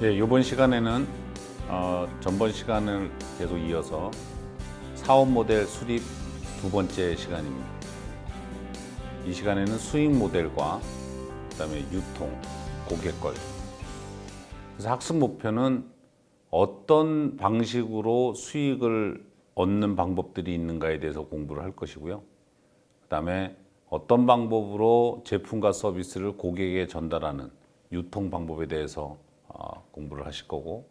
예, 이번 시간에는 전번 시간을 계속 이어서 사업 모델 수립 두 번째 시간입니다. 이 시간에는 수익 모델과 그다음에 유통, 고객걸. 그래서 학습 목표는 어떤 방식으로 수익을 얻는 방법들이 있는가에 대해서 공부를 할 것이고요. 그다음에 어떤 방법으로 제품과 서비스를 고객에게 전달하는 유통 방법에 대해서 공부를 하실 거고,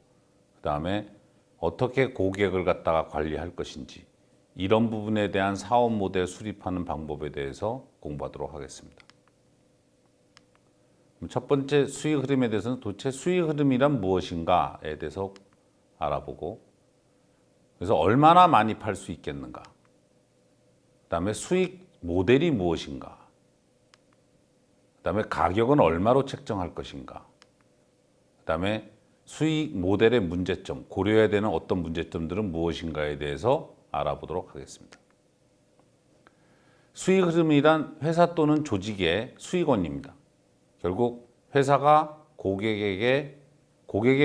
그 다음에 어떻게 고객을 갖다가 관리할 것인지, 이런 부분에 대한 사업 모델 수립하는 방법에 대해서 공부하도록 하겠습니다. 첫 번째 수익 흐름에 대해서는 도대체 수익 흐름이란 무엇인가에 대해서 알아보고, 그래서 얼마나 많이 팔 수 있겠는가, 그 다음에 수익 모델이 무엇인가, 그 다음에 가격은 얼마로 책정할 것인가, 그 다음에 수익 모델의 문제점, 고려해야 되는 어떤 문제점들은 무엇인가에 대해서 알아보도록 하겠습니다. 수익 흐름이란 회사 또는 조직의 수익원입니다. 결국 회사가 고객의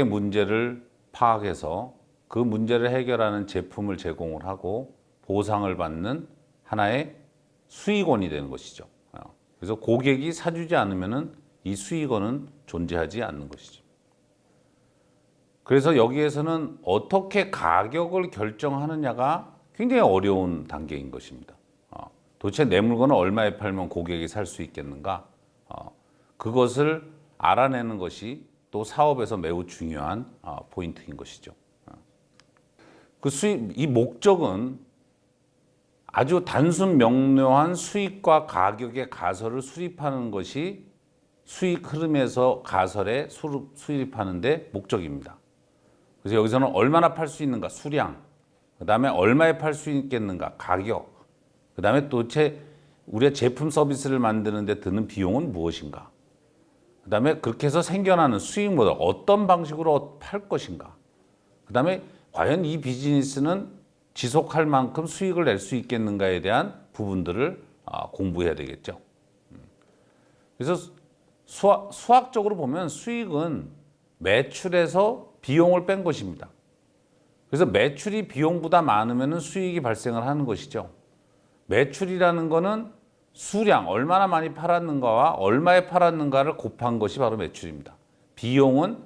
문제를 파악해서 그 문제를 해결하는 제품을 제공을 하고 보상을 받는 하나의 수익원이 되는 것이죠. 그래서 고객이 사주지 않으면 이 수익원은 존재하지 않는 것이죠. 그래서 여기에서는 어떻게 가격을 결정하느냐가 굉장히 어려운 단계인 것입니다. 도대체 내 물건을 얼마에 팔면 고객이 살 수 있겠는가? 그것을 알아내는 것이 또 사업에서 매우 중요한 포인트인 것이죠. 이 목적은 아주 단순 명료한 수익과 가격의 가설을 수립하는 것이 수익 흐름에서 가설에 수립하는 데 목적입니다. 그래서 여기서는 얼마나 팔 수 있는가, 수량, 그 다음에 얼마에 팔 수 있겠는가, 가격, 그 다음에 도대체 우리가 제품 서비스를 만드는 데 드는 비용은 무엇인가, 그 다음에 그렇게 해서 생겨나는 수익 모델, 어떤 방식으로 팔 것인가, 그 다음에 과연 이 비즈니스는 지속할 만큼 수익을 낼 수 있겠는가에 대한 부분들을 공부해야 되겠죠. 그래서 수학적으로 보면 수익은 매출에서 비용을 뺀 것입니다. 그래서 매출이 비용보다 많으면 수익이 발생을 하는 것이죠. 매출이라는 것은 수량, 얼마나 많이 팔았는가와 얼마에 팔았는가를 곱한 것이 바로 매출입니다. 비용은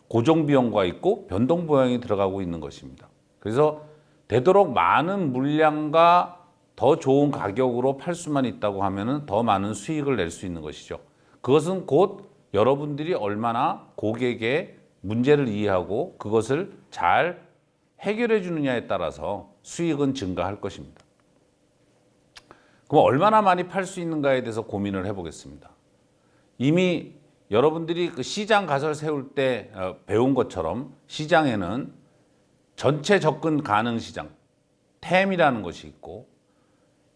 고정 비용과 있고 변동 비용이 들어가고 있는 것입니다. 그래서 되도록 많은 물량과 더 좋은 가격으로 팔 수만 있다고 하면 더 많은 수익을 낼 수 있는 것이죠. 그것은 곧 여러분들이 얼마나 고객의 문제를 이해하고 그것을 잘 해결해 주느냐에 따라서 수익은 증가할 것입니다. 그럼 얼마나 많이 팔 수 있는가에 대해서 고민을 해보겠습니다. 이미 여러분들이 그 시장 가설 세울 때 배운 것처럼 시장에는 전체 접근 가능 시장, 템이라는 것이 있고,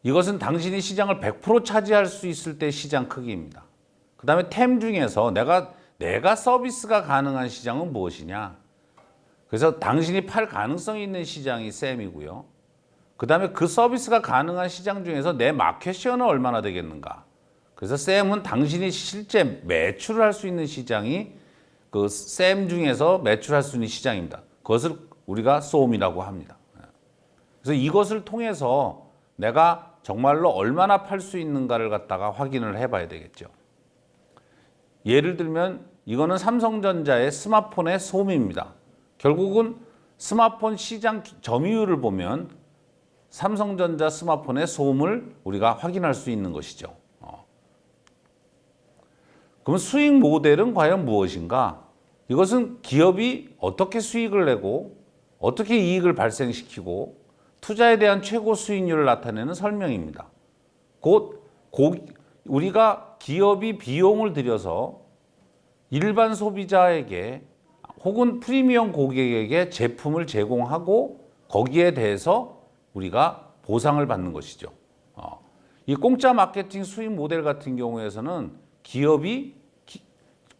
이것은 당신이 시장을 100% 차지할 수 있을 때 시장 크기입니다. 그 다음에 템 중에서 내가 서비스가 가능한 시장은 무엇이냐? 그래서 당신이 팔 가능성이 있는 시장이 셈이고요. 그 다음에 그 서비스가 가능한 시장 중에서 내 마켓시어는 얼마나 되겠는가? 그래서 셈은 당신이 실제 매출을 할 수 있는 시장이 그 셈 중에서 매출할 수 있는 시장입니다. 그것을 우리가 솜이라고 합니다. 그래서 이것을 통해서 내가 정말로 얼마나 팔 수 있는가를 갖다가 확인을 해봐야 되겠죠. 예를 들면 이거는 삼성전자의 스마트폰의 솜입니다. 결국은 스마트폰 시장 점유율을 보면 삼성전자 스마트폰의 솜을 우리가 확인할 수 있는 것이죠. 그럼 수익 모델은 과연 무엇인가? 이것은 기업이 어떻게 수익을 내고 어떻게 이익을 발생시키고 투자에 대한 최고 수익률을 나타내는 설명입니다. 곧 우리가 기업이 비용을 들여서 일반 소비자에게 혹은 프리미엄 고객에게 제품을 제공하고 거기에 대해서 우리가 보상을 받는 것이죠. 이 공짜 마케팅 수익 모델 같은 경우에서는 기업이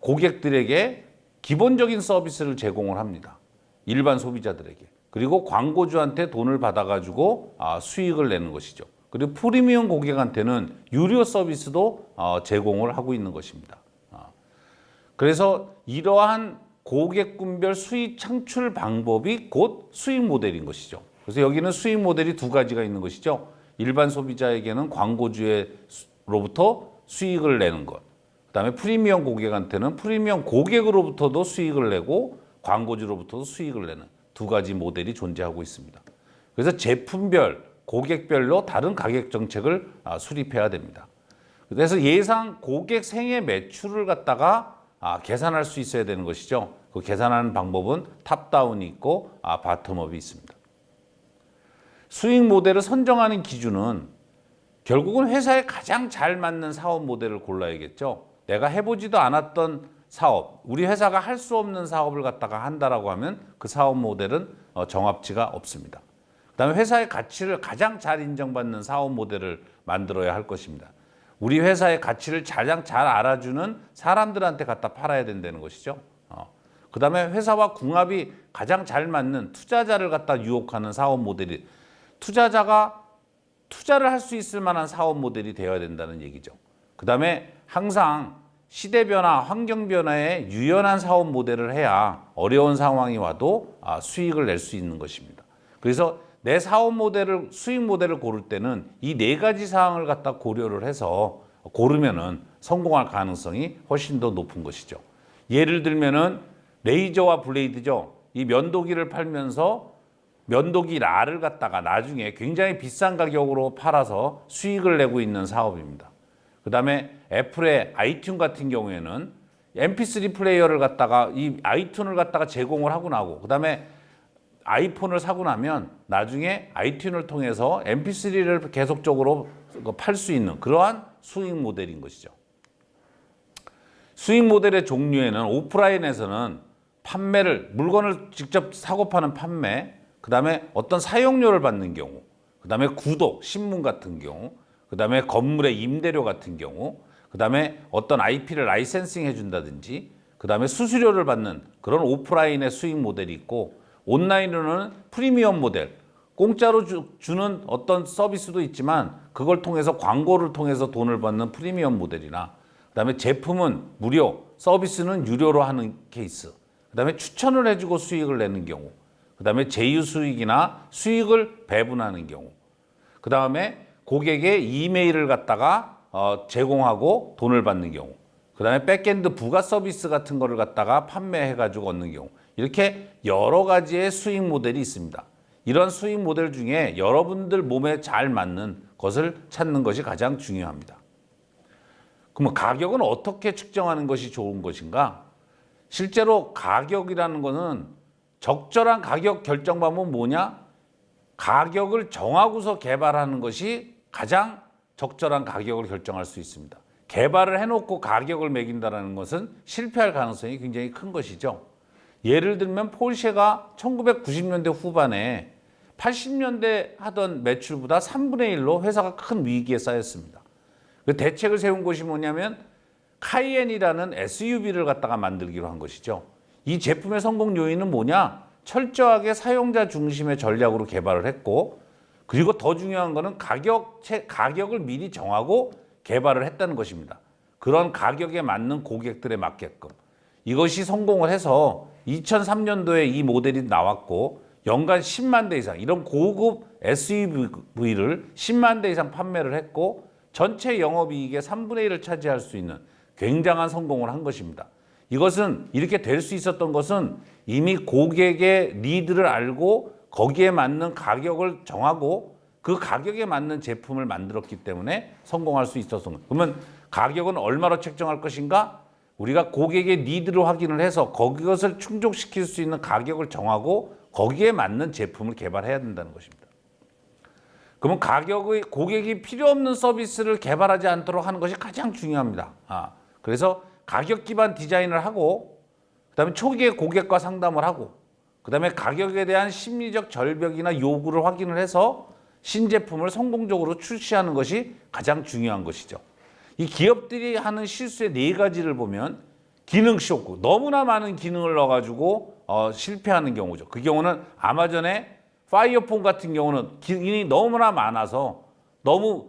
고객들에게 기본적인 서비스를 제공을 합니다. 일반 소비자들에게. 그리고 광고주한테 돈을 받아가지고 수익을 내는 것이죠. 그리고 프리미엄 고객한테는 유료 서비스도 제공을 하고 있는 것입니다. 그래서 이러한 고객군별 수익 창출 방법이 곧 수익 모델인 것이죠. 그래서 여기는 수익 모델이 두 가지가 있는 것이죠. 일반 소비자에게는 광고주로부터 수익을 내는 것. 그다음에 프리미엄 고객한테는 프리미엄 고객으로부터도 수익을 내고 광고주로부터도 수익을 내는 두 가지 모델이 존재하고 있습니다. 그래서 제품별, 고객별로 다른 가격 정책을 수립해야 됩니다. 그래서 예상 고객 생애 매출을 갖다가 계산할 수 있어야 되는 것이죠. 그 계산하는 방법은 탑다운이 있고 바텀업이 있습니다. 수익 모델을 선정하는 기준은 결국은 회사에 가장 잘 맞는 사업 모델을 골라야겠죠. 내가 해보지도 않았던 사업, 우리 회사가 할 수 없는 사업을 갖다가 한다라고 하면 그 사업 모델은 정합치가 없습니다. 그다음에 회사의 가치를 가장 잘 인정받는 사업 모델을 만들어야 할 것입니다. 우리 회사의 가치를 가장 잘 알아주는 사람들한테 갖다 팔아야 된다는 것이죠. 그다음에 회사와 궁합이 가장 잘 맞는 투자자를 갖다 유혹하는 사업 모델이, 투자자가 투자를 할 수 있을 만한 사업 모델이 되어야 된다는 얘기죠. 그다음에 항상 시대 변화, 환경 변화에 유연한 사업 모델을 해야 어려운 상황이 와도 수익을 낼 수 있는 것입니다. 그래서 내 사업 모델을, 수익 모델을 고를 때는 이 네 가지 사항을 갖다 고려를 해서 고르면은 성공할 가능성이 훨씬 더 높은 것이죠. 예를 들면은 레이저와 블레이드죠. 이 면도기를 팔면서 면도기 라를 갖다가 나중에 굉장히 비싼 가격으로 팔아서 수익을 내고 있는 사업입니다. 그 다음에 애플의 아이튠 같은 경우에는 MP3 플레이어를 갖다가 이 아이튠을 갖다가 제공을 하고 나고, 그 다음에 아이폰을 사고 나면 나중에 아이튠을 통해서 MP3를 계속적으로 팔 수 있는 그러한 수익 모델인 것이죠. 수익 모델의 종류에는 오프라인에서는 판매를, 물건을 직접 사고 파는 판매, 그 다음에 어떤 사용료를 받는 경우, 그 다음에 구독, 신문 같은 경우, 그 다음에 건물의 임대료 같은 경우, 그 다음에 어떤 IP를 라이센싱 해준다든지, 그 다음에 수수료를 받는 그런 오프라인의 수익 모델이 있고, 온라인으로는 프리미엄 모델, 공짜로 주는 어떤 서비스도 있지만 그걸 통해서 광고를 통해서 돈을 받는 프리미엄 모델이나, 그 다음에 제품은 무료, 서비스는 유료로 하는 케이스, 그 다음에 추천을 해주고 수익을 내는 경우, 그 다음에 제휴 수익이나 수익을 배분하는 경우, 그 다음에 고객의 이메일을 갖다가 제공하고 돈을 받는 경우, 그 다음에 백엔드 부가 서비스 같은 거를 갖다가 판매해가지고 얻는 경우, 이렇게 여러 가지의 수익 모델이 있습니다. 이런 수익 모델 중에 여러분들 몸에 잘 맞는 것을 찾는 것이 가장 중요합니다. 그럼 가격은 어떻게 측정하는 것이 좋은 것인가? 실제로 가격이라는 것은 적절한 가격 결정 방법은 뭐냐? 가격을 정하고서 개발하는 것이 가장 적절한 가격을 결정할 수 있습니다. 개발을 해놓고 가격을 매긴다는 것은 실패할 가능성이 굉장히 큰 것이죠. 예를 들면 포르쉐가 1990년대 후반에 80년대 하던 매출보다 3분의 1로 회사가 큰 위기에 쌓였습니다. 그 대책을 세운 것이 뭐냐면 카이엔이라는 SUV를 갖다가 만들기로 한 것이죠. 이 제품의 성공 요인은 뭐냐? 철저하게 사용자 중심의 전략으로 개발을 했고, 그리고 더 중요한 거는 가격을 미리 정하고 개발을 했다는 것입니다. 그런 가격에 맞는 고객들에 맞게끔. 이것이 성공을 해서 2003년도에 이 모델이 나왔고 연간 10만 대 이상, 이런 고급 SUV를 10만 대 이상 판매를 했고 전체 영업이익의 3분의 1을 차지할 수 있는 굉장한 성공을 한 것입니다. 이것은 이렇게 될 수 있었던 것은 이미 고객의 니드를 알고 거기에 맞는 가격을 정하고 그 가격에 맞는 제품을 만들었기 때문에 성공할 수 있었던 거예요. 그러면 가격은 얼마로 책정할 것인가? 우리가 고객의 니드를 확인을 해서 그것을 충족시킬 수 있는 가격을 정하고 거기에 맞는 제품을 개발해야 된다는 것입니다. 그러면 고객이 필요 없는 서비스를 개발하지 않도록 하는 것이 가장 중요합니다. 그래서 가격 기반 디자인을 하고, 그 다음에 초기에 고객과 상담을 하고, 그 다음에 가격에 대한 심리적 절벽이나 요구를 확인을 해서 신제품을 성공적으로 출시하는 것이 가장 중요한 것이죠. 이 기업들이 하는 실수의 네 가지를 보면 기능 쇼크, 너무나 많은 기능을 넣어가지고 실패하는 경우죠. 그 경우는 아마존의 파이어폰 같은 경우는 기능이 너무나 많아서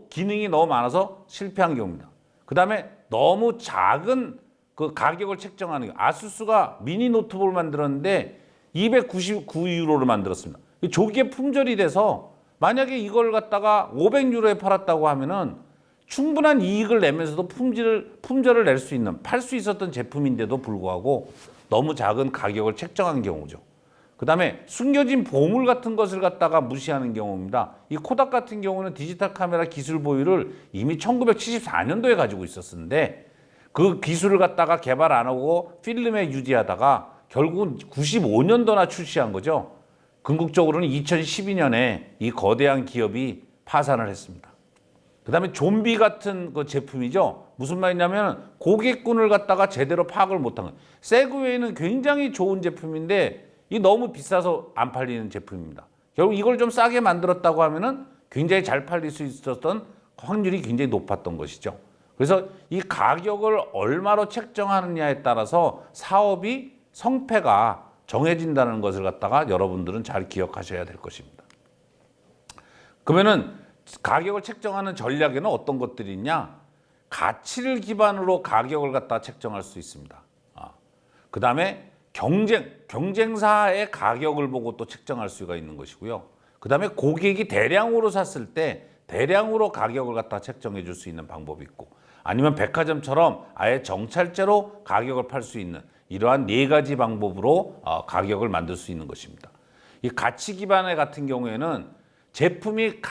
기능이 너무 많아서 실패한 경우입니다. 그 다음에 너무 작은 그 가격을 책정하는 게 아수스가 미니 노트북을 만들었는데 299유로를 만들었습니다. 조기에 품절이 돼서 만약에 이걸 갖다가 500유로에 팔았다고 하면은 충분한 이익을 내면서도 품절을 낼 수 있는, 팔 수 있었던 제품인데도 불구하고 너무 작은 가격을 책정한 경우죠. 그 다음에 숨겨진 보물 같은 것을 갖다가 무시하는 경우입니다. 이 코닥 같은 경우는 디지털 카메라 기술 보유를 이미 1974년도에 가지고 있었는데 그 기술을 갖다가 개발 안 하고 필름에 유지하다가 결국은 95년도나 출시한 거죠. 궁극적으로는 2012년에 이 거대한 기업이 파산을 했습니다. 그 다음에 좀비 같은 그 제품이죠. 무슨 말이냐면 고객군을 갖다가 제대로 파악을 못한 거예요. 세그웨이는 굉장히 좋은 제품인데 이 너무 비싸서 안 팔리는 제품입니다. 결국 이걸 좀 싸게 만들었다고 하면은 굉장히 잘 팔릴 수 있었던 확률이 굉장히 높았던 것이죠. 그래서 이 가격을 얼마로 책정하느냐에 따라서 사업이 성패가 정해진다는 것을 갖다가 여러분들은 잘 기억하셔야 될 것입니다. 그러면은 가격을 책정하는 전략에는 어떤 것들이 있냐? 가치를 기반으로 가격을 갖다 책정할 수 있습니다. 그 다음에 경쟁사의 가격을 보고 또 책정할 수가 있는 것이고요. 그 다음에 고객이 대량으로 샀을 때 대량으로 가격을 갖다 책정해 줄 수 있는 방법이 있고, 아니면 백화점처럼 아예 정찰제로 가격을 팔 수 있는 이러한 네 가지 방법으로 가격을 만들 수 있는 것입니다. 이 가치 기반의 같은 경우에는 제품이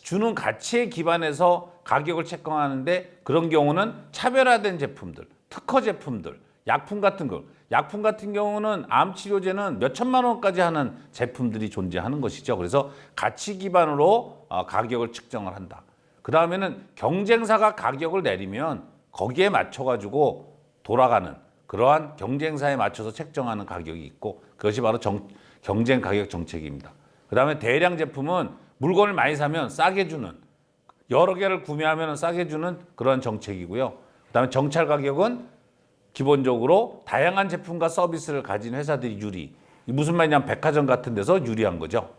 주는 가치에 기반해서 가격을 책정하는데, 그런 경우는 차별화된 제품들, 특허 제품들, 약품 같은 거. 약품 같은 경우는 암 치료제는 몇 천만 원까지 하는 제품들이 존재하는 것이죠. 그래서 가치 기반으로 가격을 측정을 한다. 그 다음에는 경쟁사가 가격을 내리면 거기에 맞춰가지고 돌아가는 그러한 경쟁사에 맞춰서 책정하는 가격이 있고, 그것이 바로 경쟁 가격 정책입니다. 그 다음에 대량 제품은 물건을 많이 사면 싸게 주는, 여러 개를 구매하면 싸게 주는 그런 정책이고요. 그 다음에 정찰 가격은 기본적으로 다양한 제품과 서비스를 가진 회사들이 유리. 무슨 말이냐면 백화점 같은 데서 유리한 거죠.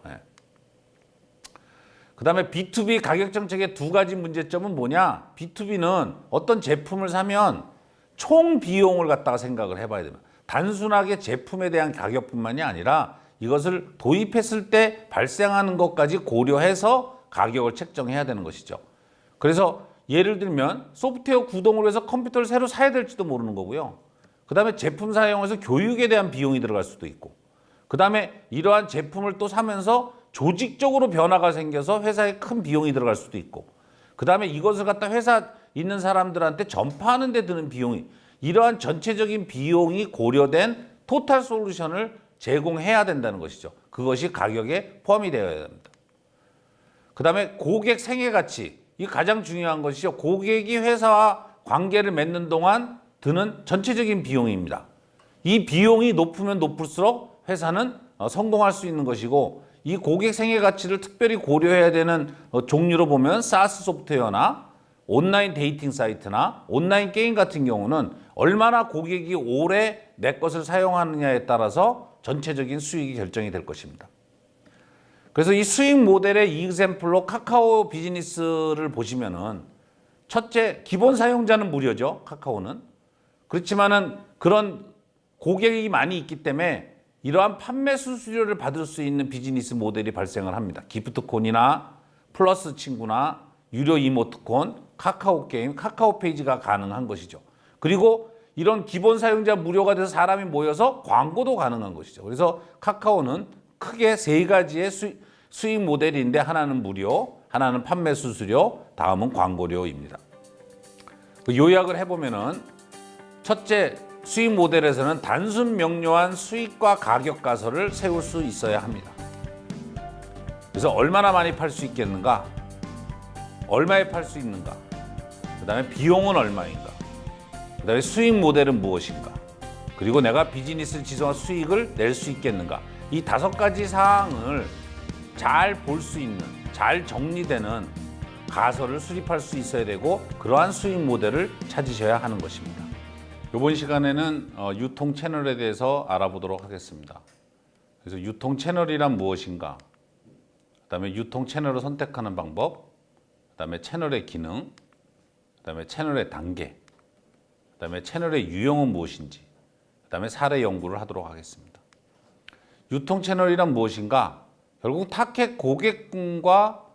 그 다음에 B2B 가격 정책의 두 가지 문제점은 뭐냐? B2B는 어떤 제품을 사면 총 비용을 갖다가 생각을 해봐야 됩니다. 단순하게 제품에 대한 가격뿐만이 아니라 이것을 도입했을 때 발생하는 것까지 고려해서 가격을 책정해야 되는 것이죠. 그래서 예를 들면 소프트웨어 구동을 위해서 컴퓨터를 새로 사야 될지도 모르는 거고요. 그 다음에 제품 사용해서 교육에 대한 비용이 들어갈 수도 있고, 그 다음에 이러한 제품을 또 사면서 조직적으로 변화가 생겨서 회사에 큰 비용이 들어갈 수도 있고, 그 다음에 이것을 갖다 회사 있는 사람들한테 전파하는 데 드는 비용이, 이러한 전체적인 비용이 고려된 토탈 솔루션을 제공해야 된다는 것이죠. 그것이 가격에 포함이 되어야 됩니다. 그 다음에 고객 생애 가치, 이 가장 중요한 것이죠. 고객이 회사와 관계를 맺는 동안 드는 전체적인 비용입니다. 이 비용이 높으면 높을수록 회사는 성공할 수 있는 것이고, 이 고객 생애 가치를 특별히 고려해야 되는 종류로 보면 사스 소프트웨어나 온라인 데이팅 사이트나 온라인 게임 같은 경우는 얼마나 고객이 오래 내 것을 사용하느냐에 따라서 전체적인 수익이 결정이 될 것입니다. 그래서 이 수익 모델의 이익샘플로 카카오 비즈니스를 보시면은, 첫째, 기본 사용자는 무료죠. 카카오는. 그렇지만은 그런 고객이 많이 있기 때문에 이러한 판매 수수료를 받을 수 있는 비즈니스 모델이 발생을 합니다. 기프트콘이나 플러스 친구나 유료 이모티콘, 카카오 게임, 카카오 페이지가 가능한 것이죠. 그리고 이런 기본 사용자 무료가 돼서 사람이 모여서 광고도 가능한 것이죠. 그래서 카카오는 크게 세 가지의 수익 모델인데, 하나는 무료, 하나는 판매 수수료, 다음은 광고료입니다. 요약을 해보면은, 첫째, 수익 모델에서는 단순 명료한 수익과 가격 가설을 세울 수 있어야 합니다. 그래서 얼마나 많이 팔 수 있겠는가, 얼마에 팔 수 있는가, 그 다음에 비용은 얼마인가, 그 다음에 수익 모델은 무엇인가, 그리고 내가 비즈니스를 지속한 수익을 낼 수 있겠는가, 이 5가지 사항을 잘 볼 수 있는, 잘 정리되는 가설을 수립할 수 있어야 되고, 그러한 수익 모델을 찾으셔야 하는 것입니다. 이번 시간에는 유통 채널에 대해서 알아보도록 하겠습니다. 그래서 유통 채널이란 무엇인가, 그 다음에 유통 채널을 선택하는 방법, 그 다음에 채널의 기능, 그 다음에 채널의 단계, 그 그다음에 채널의 유형은 무엇인지, 그다음에 사례 연구를 하도록 하겠습니다. 유통 채널이란 무엇인가? 결국 타겟 고객군과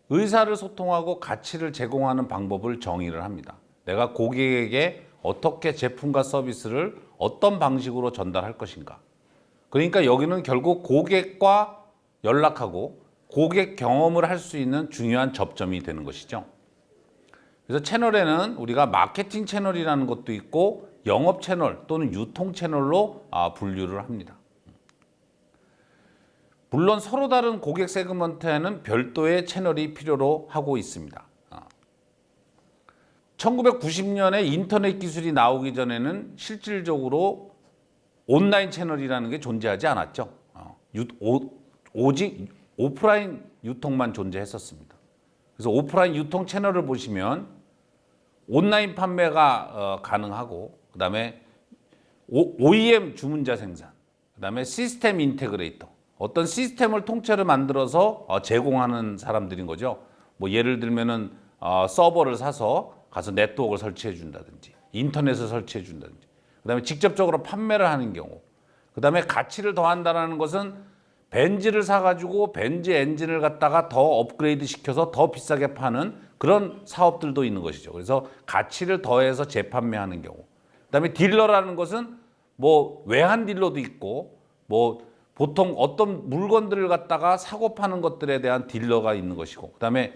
의사를 소통하고 가치를 제공하는 방법을 정의를 합니다. 내가 고객에게 어떻게 제품과 서비스를 어떤 방식으로 전달할 것인가. 그러니까 여기는 결국 고객과 연락하고 고객 경험을 할 수 있는 중요한 접점이 되는 것이죠. 그래서 채널에는 우리가 마케팅 채널이라는 것도 있고 영업 채널 또는 유통 채널로 분류를 합니다. 물론 서로 다른 고객 세그먼트에는 별도의 채널이 필요로 하고 있습니다. 1990년에 인터넷 기술이 나오기 전에는 실질적으로 온라인 채널이라는 게 존재하지 않았죠. 오직 오프라인 유통만 존재했었습니다. 그래서 오프라인 유통 채널을 보시면 온라인 판매가 가능하고, 그 다음에 OEM 주문자 생산, 그 다음에 시스템 인테그레이터, 어떤 시스템을 통째로 만들어서 제공하는 사람들인 거죠. 뭐 예를 들면은 서버를 사서 가서 네트워크를 설치해 준다든지, 인터넷을 설치해 준다든지, 그 다음에 직접적으로 판매를 하는 경우, 그 다음에 가치를 더한다는 것은 벤즈를 사가지고 벤즈 엔진을 갖다가 더 업그레이드 시켜서 더 비싸게 파는 그런 사업들도 있는 것이죠. 그래서 가치를 더해서 재판매하는 경우. 그 다음에 딜러라는 것은 뭐 외환 딜러도 있고, 뭐 보통 어떤 물건들을 갖다가 사고 파는 것들에 대한 딜러가 있는 것이고, 그 다음에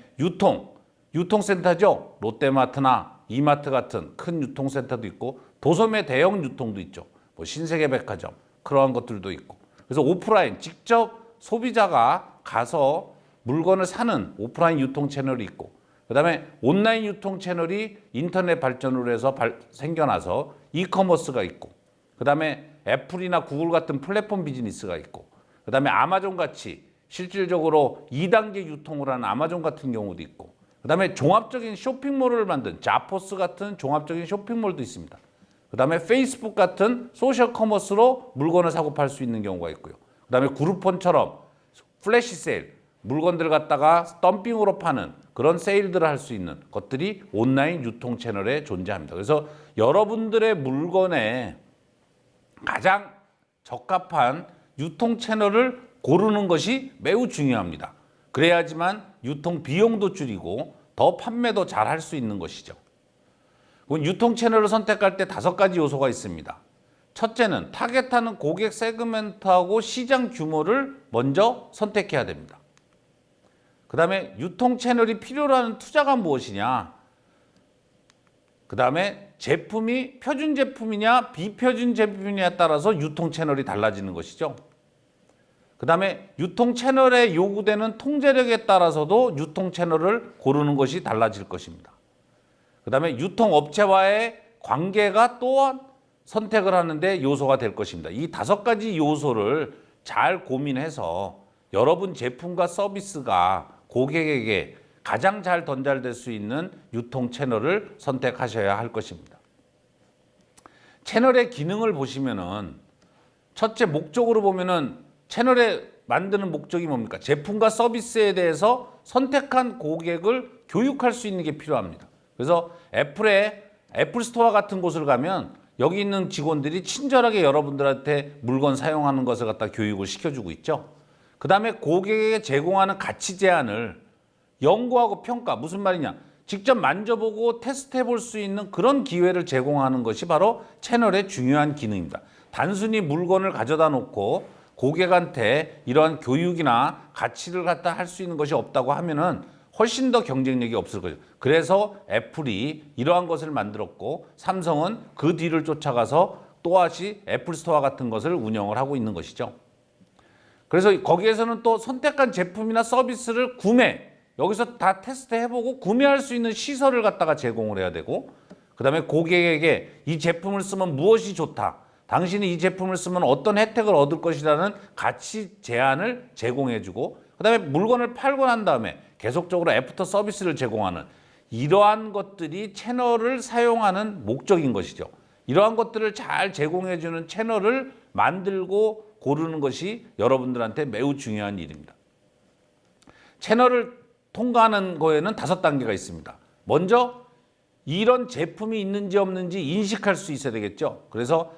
유통센터죠. 롯데마트나 이마트 같은 큰 유통센터도 있고, 도소매 대형 유통도 있죠. 뭐 신세계백화점, 그러한 것들도 있고. 그래서 오프라인, 직접 소비자가 가서 물건을 사는 오프라인 유통 채널이 있고, 그 다음에 온라인 유통 채널이 인터넷 발전으로 해서 생겨나서 이커머스가 있고, 그 다음에 애플이나 구글 같은 플랫폼 비즈니스가 있고, 그 다음에 아마존 같이 실질적으로 2단계 유통을 하는 아마존 같은 경우도 있고, 그 다음에 종합적인 쇼핑몰을 만든 자포스 같은 종합적인 쇼핑몰도 있습니다. 그 다음에 페이스북 같은 소셜 커머스로 물건을 사고 팔 수 있는 경우가 있고요. 그 다음에 그룹폰처럼 플래시 세일, 물건들 갖다가 덤핑으로 파는 그런 세일들을 할 수 있는 것들이 온라인 유통 채널에 존재합니다. 그래서 여러분들의 물건에 가장 적합한 유통 채널을 고르는 것이 매우 중요합니다. 그래야지만 유통 비용도 줄이고 더 판매도 잘 할 수 있는 것이죠. 유통 채널을 선택할 때 5가지 요소가 있습니다. 첫째는 타겟하는 고객 세그멘트하고 시장 규모를 먼저 선택해야 됩니다. 그 다음에 유통 채널이 필요로 하는 투자가 무엇이냐, 그 다음에 제품이 표준 제품이냐 비표준 제품이냐에 따라서 유통 채널이 달라지는 것이죠. 그 다음에 유통 채널에 요구되는 통제력에 따라서도 유통 채널을 고르는 것이 달라질 것입니다. 그 다음에 유통업체와의 관계가 또한 선택을 하는데 요소가 될 것입니다. 이 5가지 요소를 잘 고민해서 여러분 제품과 서비스가 고객에게 가장 잘 전달될 수 있는 유통 채널을 선택하셔야 할 것입니다. 채널의 기능을 보시면은 첫째 목적으로 보면은 채널에 만드는 목적이 뭡니까? 제품과 서비스에 대해서 선택한 고객을 교육할 수 있는 게 필요합니다. 그래서 애플 스토어 같은 곳을 가면 여기 있는 직원들이 친절하게 여러분들한테 물건 사용하는 것을 갖다 교육을 시켜주고 있죠. 그 다음에 고객에게 제공하는 가치 제안을 연구하고 평가, 무슨 말이냐? 직접 만져보고 테스트해 볼 수 있는 그런 기회를 제공하는 것이 바로 채널의 중요한 기능입니다. 단순히 물건을 가져다 놓고 고객한테 이러한 교육이나 가치를 갖다 할 수 있는 것이 없다고 하면은 훨씬 더 경쟁력이 없을 거죠. 그래서 애플이 이러한 것을 만들었고 삼성은 그 뒤를 쫓아가서 또다시 애플 스토어 같은 것을 운영을 하고 있는 것이죠. 그래서 거기에서는 또 선택한 제품이나 서비스를 여기서 다 테스트해보고 구매할 수 있는 시설을 갖다가 제공을 해야 되고, 그 다음에 고객에게 이 제품을 쓰면 무엇이 좋다, 당신이 이 제품을 쓰면 어떤 혜택을 얻을 것이라는 가치 제안을 제공해주고, 그 다음에 물건을 팔고 난 다음에 계속적으로 애프터 서비스를 제공하는 이러한 것들이 채널을 사용하는 목적인 것이죠. 이러한 것들을 잘 제공해주는 채널을 만들고 고르는 것이 여러분들한테 매우 중요한 일입니다. 채널을 통과하는 거에는 5단계가 있습니다. 먼저 이런 제품이 있는지 없는지 인식할 수 있어야 되겠죠. 그래서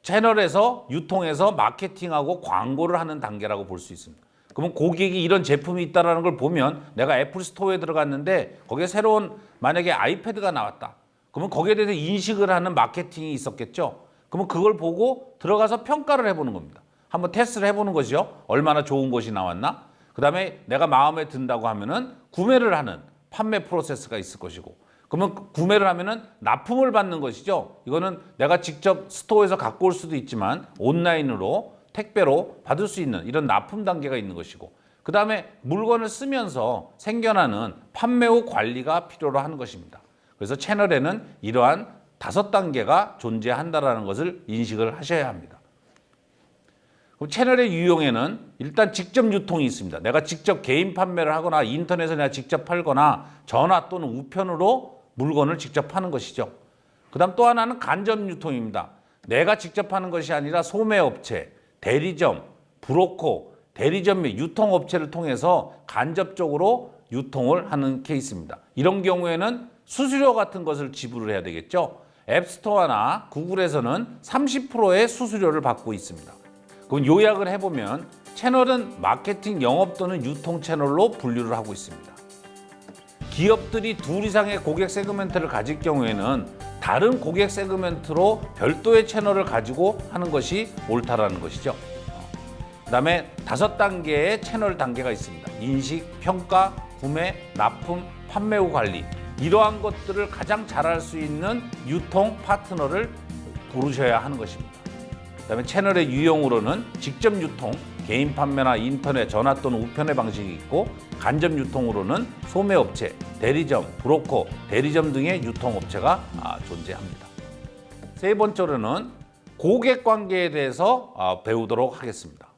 채널에서 유통해서 마케팅하고 광고를 하는 단계라고 볼 수 있습니다. 그러면 고객이 이런 제품이 있다는 걸 보면 내가 애플 스토어에 들어갔는데 거기에 새로운 만약에 아이패드가 나왔다. 그러면 거기에 대해서 인식을 하는 마케팅이 있었겠죠. 그러면 그걸 보고 들어가서 평가를 해보는 겁니다. 한번 테스트를 해보는 것이죠. 얼마나 좋은 것이 나왔나. 그 다음에 내가 마음에 든다고 하면은 구매를 하는 판매 프로세스가 있을 것이고, 그러면 구매를 하면은 납품을 받는 것이죠. 이거는 내가 직접 스토어에서 갖고 올 수도 있지만 온라인으로 택배로 받을 수 있는 이런 납품 단계가 있는 것이고, 그 다음에 물건을 쓰면서 생겨나는 판매 후 관리가 필요로 하는 것입니다. 그래서 채널에는 이러한 5단계가 존재한다는 것을 인식을 하셔야 합니다. 그럼 채널의 유형에는 일단 직접 유통이 있습니다. 내가 직접 개인 판매를 하거나 인터넷에 내가 직접 팔거나 전화 또는 우편으로 물건을 직접 파는 것이죠. 그 다음 또 하나는 간접 유통입니다. 내가 직접 하는 것이 아니라 소매업체, 대리점, 브로커, 대리점 및 유통업체를 통해서 간접적으로 유통을 하는 케이스입니다. 이런 경우에는 수수료 같은 것을 지불을 해야 되겠죠. 앱스토어나 구글에서는 30%의 수수료를 받고 있습니다. 그럼 요약을 해보면 채널은 마케팅 영업 또는 유통 채널로 분류를 하고 있습니다. 기업들이 2 이상의 고객 세그멘트를 가질 경우에는 다른 고객 세그멘트로 별도의 채널을 가지고 하는 것이 옳다라는 것이죠. 그 다음에 5단계의 채널 단계가 있습니다. 인식, 평가, 구매, 납품, 판매 후 관리. 이러한 것들을 가장 잘할 수 있는 유통 파트너를 고르셔야 하는 것입니다. 그 다음에 채널의 유형으로는 직접 유통, 개인 판매나 인터넷, 전화 또는 우편의 방식이 있고, 간접 유통으로는 소매업체, 대리점, 브로커, 대리점 등의 유통업체가 존재합니다. 3번째로는 고객관계에 대해서 배우도록 하겠습니다.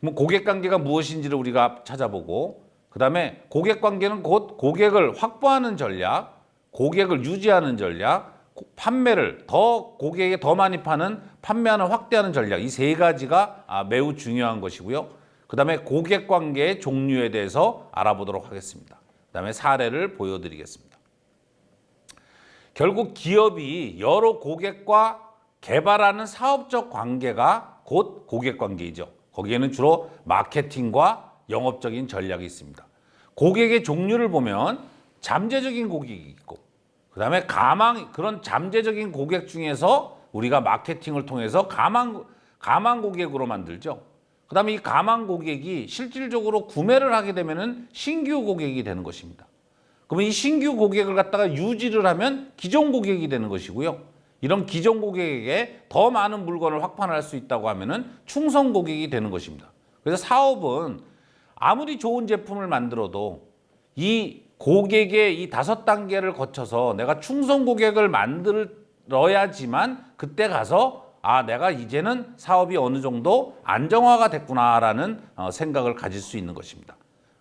그럼 고객관계가 무엇인지를 우리가 찾아보고, 그 다음에 고객관계는 곧 고객을 확보하는 전략, 고객을 유지하는 전략, 판매를 고객에게 더 많이 파는 판매하는 확대하는 전략, 이 3가지가 매우 중요한 것이고요. 그 다음에 고객관계의 종류에 대해서 알아보도록 하겠습니다. 그 다음에 사례를 보여드리겠습니다. 결국 기업이 여러 고객과 개발하는 사업적 관계가 곧 고객관계이죠. 거기에는 주로 마케팅과 영업적인 전략이 있습니다. 고객의 종류를 보면 잠재적인 고객이 있고, 그 다음에 그런 잠재적인 고객 중에서 우리가 마케팅을 통해서 가망 고객으로 만들죠. 그 다음에 이 가망 고객이 실질적으로 구매를 하게 되면은 신규 고객이 되는 것입니다. 그러면 이 신규 고객을 갖다가 유지를 하면 기존 고객이 되는 것이고요. 이런 기존 고객에게 더 많은 물건을 확판할 수 있다고 하면은 충성 고객이 되는 것입니다. 그래서 사업은 아무리 좋은 제품을 만들어도 이 고객의 이 5단계를 거쳐서 내가 충성 고객을 만들어야지만 그때 가서 내가 이제는 사업이 어느 정도 안정화가 됐구나라는 생각을 가질 수 있는 것입니다.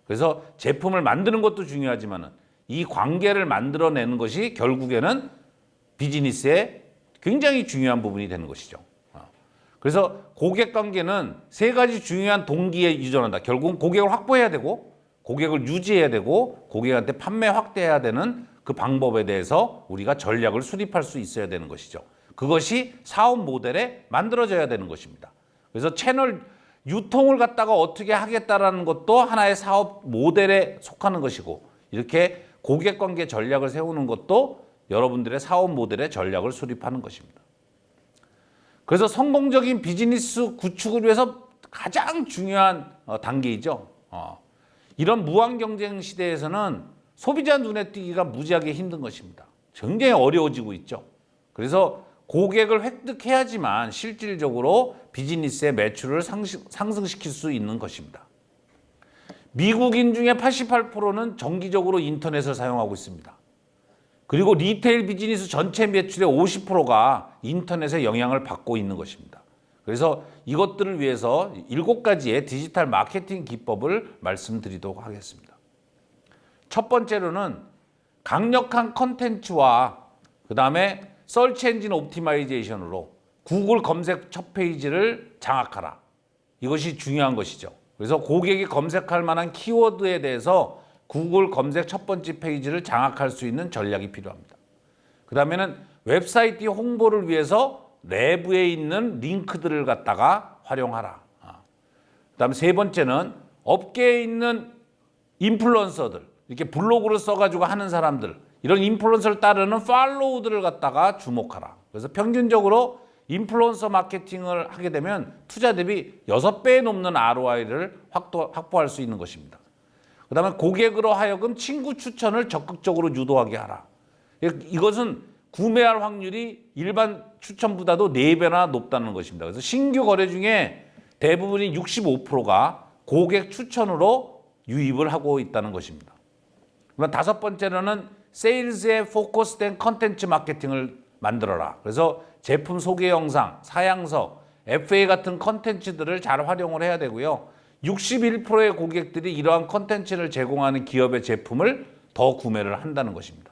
그래서 제품을 만드는 것도 중요하지만 이 관계를 만들어내는 것이 결국에는 비즈니스의 굉장히 중요한 부분이 되는 것이죠. 그래서 고객 관계는 3가지 중요한 동기에 유전한다. 결국은 고객을 확보해야 되고, 고객을 유지해야 되고, 고객한테 판매 확대해야 되는 그 방법에 대해서 우리가 전략을 수립할 수 있어야 되는 것이죠. 그것이 사업 모델에 만들어져야 되는 것입니다. 그래서 채널 유통을 갖다가 어떻게 하겠다라는 것도 하나의 사업 모델에 속하는 것이고, 이렇게 고객관계 전략을 세우는 것도 여러분들의 사업 모델의 전략을 수립하는 것입니다. 그래서 성공적인 비즈니스 구축을 위해서 가장 중요한 단계이죠. 이런 무한 경쟁 시대에서는 소비자 눈에 띄기가 무지하게 힘든 것입니다. 굉장히 어려워지고 있죠. 그래서 고객을 획득해야지만 실질적으로 비즈니스의 매출을 상승시킬 수 있는 것입니다. 미국인 중에 88%는 정기적으로 인터넷을 사용하고 있습니다. 그리고 리테일 비즈니스 전체 매출의 50%가 인터넷의 영향을 받고 있는 것입니다. 그래서 이것들을 위해서 7가지의 디지털 마케팅 기법을 말씀드리도록 하겠습니다. 첫 번째로는 강력한 컨텐츠와 그 다음에 서치 엔진 옵티마이제이션으로 구글 검색 첫 페이지를 장악하라. 이것이 중요한 것이죠. 그래서 고객이 검색할 만한 키워드에 대해서 구글 검색 첫 번째 페이지를 장악할 수 있는 전략이 필요합니다. 그다음에는 웹사이트 홍보를 위해서 내부에 있는 링크들을 갖다가 활용하라. 그다음에 세 번째는 업계에 있는 인플루언서들, 이렇게 블로그를 써가지고 하는 사람들, 이런 인플루언서를 따르는 팔로우들을 갖다가 주목하라. 그래서 평균적으로 인플루언서 마케팅을 하게 되면 투자 대비 6배 넘는 ROI를 확보할 수 있는 것입니다. 그 다음에 고객으로 하여금 친구 추천을 적극적으로 유도하게 하라. 이것은 구매할 확률이 일반 추천보다도 4배나 높다는 것입니다. 그래서 신규 거래 중에 대부분이 65%가 고객 추천으로 유입을 하고 있다는 것입니다. 그럼 다섯 번째로는 세일즈에 포커스된 컨텐츠 마케팅을 만들어라. 그래서 제품 소개 영상, 사양서, FA 같은 컨텐츠들을 잘 활용을 해야 되고요. 61%의 고객들이 이러한 컨텐츠를 제공하는 기업의 제품을 더 구매를 한다는 것입니다.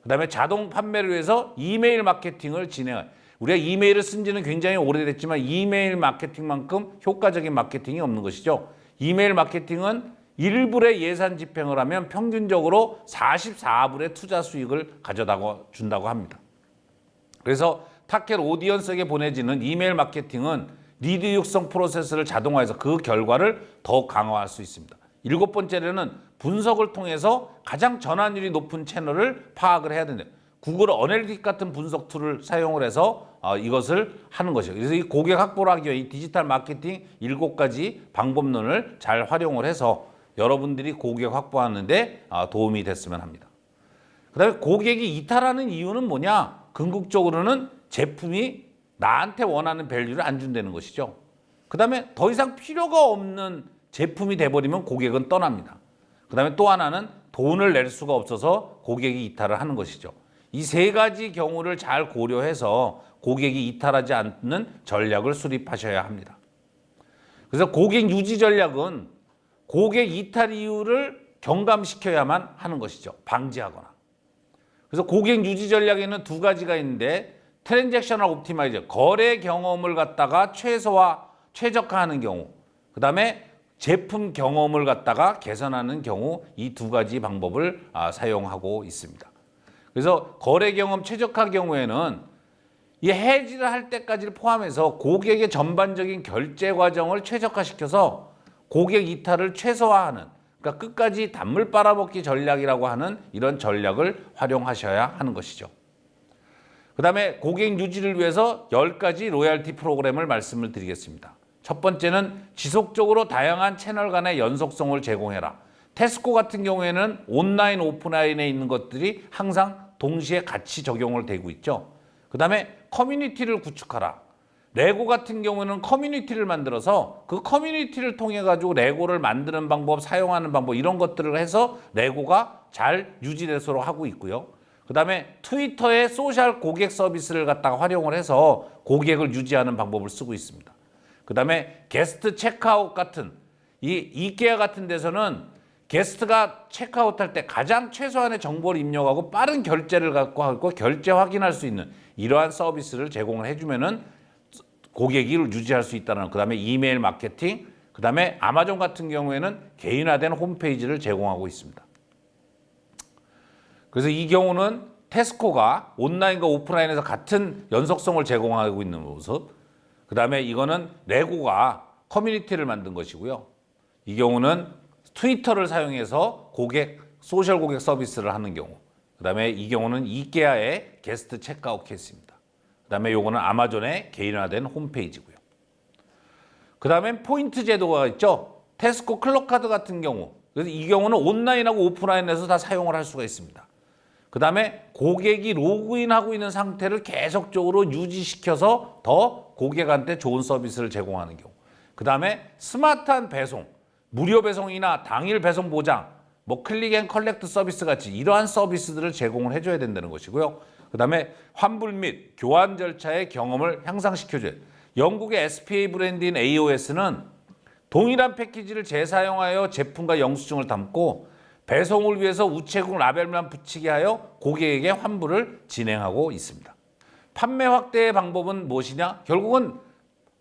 그 다음에 자동 판매를 위해서 이메일 마케팅을 진행할. 우리가 이메일을 쓴 지는 굉장히 오래됐지만 이메일 마케팅만큼 효과적인 마케팅이 없는 것이죠. 이메일 마케팅은 1불의 예산 집행을 하면 평균적으로 44불의 투자 수익을 가져다 준다고 합니다. 그래서 타겟 오디언스에게 보내지는 이메일 마케팅은 리드 육성 프로세스를 자동화해서 그 결과를 더 강화할 수 있습니다. 일곱 번째로는 분석을 통해서 가장 전환율이 높은 채널을 파악을 해야 된다. 구글 어널리틱 같은 분석 툴을 사용을 해서 이것을 하는 것이에요. 그래서 이 고객 확보를 하기 위해 이 디지털 마케팅 7가지 방법론을 잘 활용을 해서 여러분들이 고객 확보하는 데 도움이 됐으면 합니다. 그 다음에 고객이 이탈하는 이유는 뭐냐? 궁극적으로는 제품이 나한테 원하는 밸류를 안 준다는 것이죠. 그 다음에 더 이상 필요가 없는 제품이 돼버리면 고객은 떠납니다. 그 다음에 또 하나는 돈을 낼 수가 없어서 고객이 이탈을 하는 것이죠. 이 세 가지 경우를 잘 고려해서 고객이 이탈하지 않는 전략을 수립하셔야 합니다. 그래서 고객 유지 전략은 고객 이탈 이유를 경감시켜야만 하는 것이죠. 방지하거나. 그래서 고객 유지 전략에는 2가지가 있는데 트랜잭셔널 옵티마이저, 거래 경험을 갖다가 최적화하는 경우, 그 다음에 제품 경험을 갖다가 개선하는 경우, 이 2가지 방법을 사용하고 있습니다. 그래서 거래 경험 최적화 경우에는 이 해지를 할 때까지를 포함해서 고객의 전반적인 결제 과정을 최적화시켜서 고객 이탈을 최소화하는, 그러니까 끝까지 단물 빨아먹기 전략이라고 하는 이런 전략을 활용하셔야 하는 것이죠. 그 다음에 고객 유지를 위해서 10가지 로얄티 프로그램을 말씀을 드리겠습니다. 첫 번째는 지속적으로 다양한 채널 간의 연속성을 제공해라. 테스코 같은 경우에는 온라인, 오프라인에 있는 것들이 항상 동시에 같이 적용을 되고 있죠. 그 다음에 커뮤니티를 구축하라. 레고 같은 경우는 커뮤니티를 만들어서 그 커뮤니티를 통해 가지고 레고를 만드는 방법, 사용하는 방법 이런 것들을 해서 레고가 잘 유지되도록 하고 있고요. 그 다음에 트위터의 소셜 고객 서비스를 갖다가 활용을 해서 고객을 유지하는 방법을 쓰고 있습니다. 그 다음에 게스트 체크아웃 같은 이 이케아 같은 데서는 게스트가 체크아웃할 때 가장 최소한의 정보를 입력하고 빠른 결제를 갖고 하고 결제 확인할 수 있는 이러한 서비스를 제공을 해주면은 고객이 유지할 수 있다는, 그 다음에 이메일 마케팅, 그 다음에 아마존 같은 경우에는 개인화된 홈페이지를 제공하고 있습니다. 그래서 이 경우는 테스코가 온라인과 오프라인에서 같은 연속성을 제공하고 있는 모습, 그 다음에 이거는 레고가 커뮤니티를 만든 것이고요. 이 경우는 트위터를 사용해서 소셜 고객 서비스를 하는 경우, 그 다음에 이 경우는 이케아의 게스트 체크아웃 케이스입니다. 그 다음에 요거는 아마존의 개인화된 홈페이지고요. 그 다음에 포인트 제도가 있죠. 테스코 클럽카드 같은 경우, 그래서 이 경우는 온라인하고 오프라인에서 다 사용을 할 수가 있습니다. 그 다음에 고객이 로그인하고 있는 상태를 계속적으로 유지시켜서 더 고객한테 좋은 서비스를 제공하는 경우. 그 다음에 스마트한 배송, 무료 배송이나 당일 배송 보장, 클릭 앤 컬렉트 서비스 같이 이러한 서비스들을 제공을 해줘야 된다는 것이고요. 그 다음에 환불 및 교환 절차의 경험을 향상시켜줘야 돼요. 영국의 SPA 브랜드인 AOS는 동일한 패키지를 재사용하여 제품과 영수증을 담고 배송을 위해서 우체국 라벨만 붙이게 하여 고객에게 환불을 진행하고 있습니다. 판매 확대의 방법은 무엇이냐? 결국은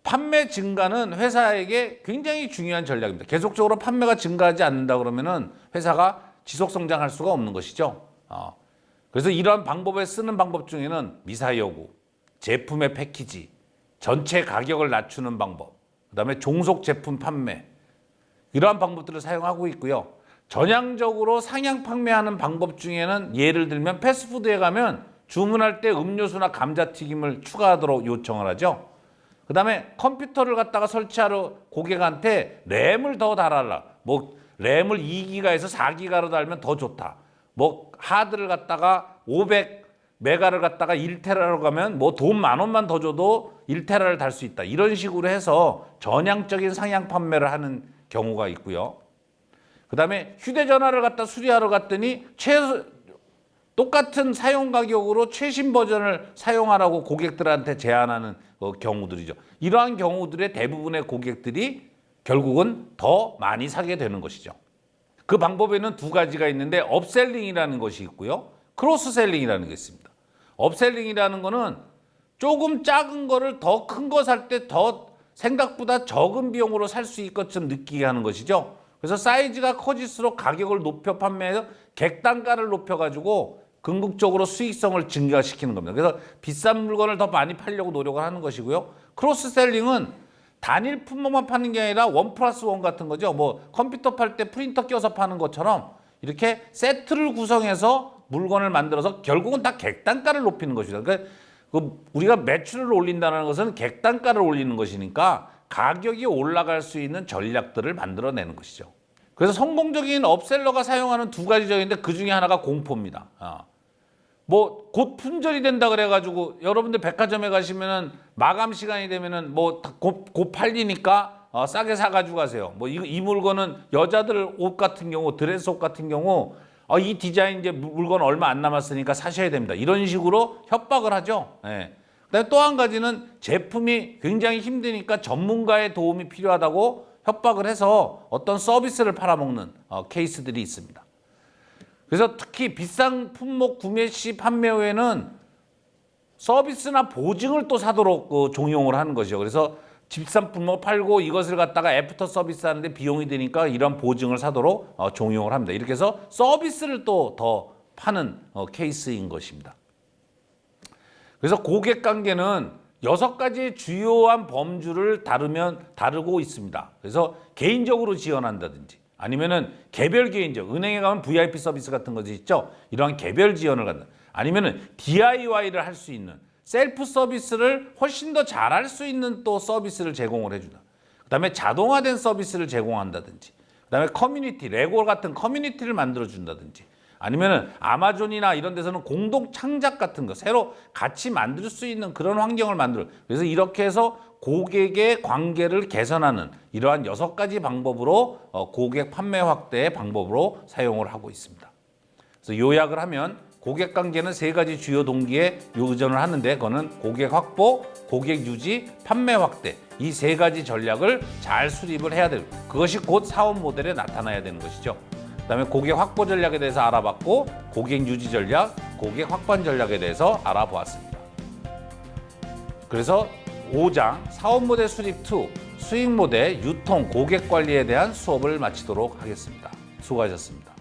판매 증가는 회사에게 굉장히 중요한 전략입니다. 계속적으로 판매가 증가하지 않는다 그러면은 회사가 지속 성장할 수가 없는 것이죠. 그래서 이러한 방법에 쓰는 방법 중에는 미사 여구, 제품의 패키지, 전체 가격을 낮추는 방법, 그다음에 종속 제품 판매, 이러한 방법들을 사용하고 있고요. 전향적으로 상향 판매하는 방법 중에는 예를 들면 패스트푸드에 가면 주문할 때 음료수나 감자튀김을 추가하도록 요청을 하죠. 그다음에 컴퓨터를 갖다가 설치하러 고객한테 램을 더 달아라. 뭐 램을 2기가에서 4기가로 달면 더 좋다. 뭐 하드를 갖다가 500메가를 갖다가 1테라로 가면 뭐 돈 10,000원만 더 줘도 1테라를 달 수 있다. 이런 식으로 해서 전향적인 상향 판매를 하는 경우가 있고요. 그다음에 휴대전화를 갖다 수리하러 갔더니 똑같은 사용 가격으로 최신 버전을 사용하라고 고객들한테 제안하는 경우들이죠. 이러한 경우들의 대부분의 고객들이 결국은 더 많이 사게 되는 것이죠. 그 방법에는 두 가지가 있는데 업셀링이라는 것이 있고요. 크로스셀링이라는 게 있습니다. 업셀링이라는 거는 조금 작은 거를 더 큰 거 살 때 더 생각보다 적은 비용으로 살 수 있을 것처럼 느끼게 하는 것이죠. 그래서 사이즈가 커질수록 가격을 높여 판매해서 객단가를 높여가지고 궁극적으로 수익성을 증가시키는 겁니다. 그래서 비싼 물건을 더 많이 팔려고 노력을 하는 것이고요. 크로스셀링은 단일 품목만 파는 게 아니라 1+1 같은 거죠. 뭐 컴퓨터 팔 때 프린터 껴서 파는 것처럼 이렇게 세트를 구성해서 물건을 만들어서 결국은 다 객단가를 높이는 것이다. 그러니까 우리가 매출을 올린다는 것은 객단가를 올리는 것이니까 가격이 올라갈 수 있는 전략들을 만들어내는 것이죠. 그래서 성공적인 업셀러가 사용하는 두 가지 적인데 그 중에 하나가 공포입니다. 뭐 곧 품절이 된다 그래가지고 여러분들 백화점에 가시면은 마감 시간이 되면은 뭐 곧 팔리니까 싸게 사가지고 가세요. 뭐 이 물건은 여자들 옷 같은 경우, 드레스 옷 같은 경우 이 디자인 이제 물건 얼마 안 남았으니까 사셔야 됩니다. 이런 식으로 협박을 하죠. 예. 그다음에 또 한 가지는 제품이 굉장히 힘드니까 전문가의 도움이 필요하다고 협박을 해서 어떤 서비스를 팔아먹는 케이스들이 있습니다. 그래서 특히 비싼 품목 구매 시 판매 후에는 서비스나 보증을 또 사도록 종용을 하는 것이죠. 그래서 비싼 품목 팔고 이것을 갖다가 애프터 서비스 하는데 비용이 드니까 이런 보증을 사도록 종용을 합니다. 이렇게 해서 서비스를 또 더 파는 케이스인 것입니다. 그래서 고객 관계는 6가지의 주요한 범주를 다루고 있습니다. 그래서 개인적으로 지원한다든지 아니면은 개별 개인적, 은행에 가면 VIP 서비스 같은 것이 있죠. 이러한 개별 지원을 갖는, 아니면은 DIY를 할 수 있는 셀프 서비스를 훨씬 더 잘할 수 있는 또 서비스를 제공을 해준다. 그다음에 자동화된 서비스를 제공한다든지, 그다음에 커뮤니티, 레고 같은 커뮤니티를 만들어 준다든지, 아니면은 아마존이나 이런 데서는 공동 창작 같은 거 새로 같이 만들 수 있는 그런 환경을 만들어. 그래서 이렇게 해서 고객의 관계를 개선하는 이러한 6가지 방법으로 고객 판매 확대의 방법으로 사용을 하고 있습니다. 그래서 요약을 하면 고객 관계는 3가지 주요 동기에 요전을 하는데 그거는 고객 확보, 고객 유지, 판매 확대, 이 3가지 전략을 잘 수립을 해야 되고 그것이 곧 사업 모델에 나타나야 되는 것이죠. 그다음에 고객 확보 전략에 대해서 알아봤고 고객 유지 전략, 고객 확관 전략에 대해서 알아보았습니다. 그래서 5장 사업 모델 수립 2 수익 모델 유통 고객 관리에 대한 수업을 마치도록 하겠습니다. 수고하셨습니다.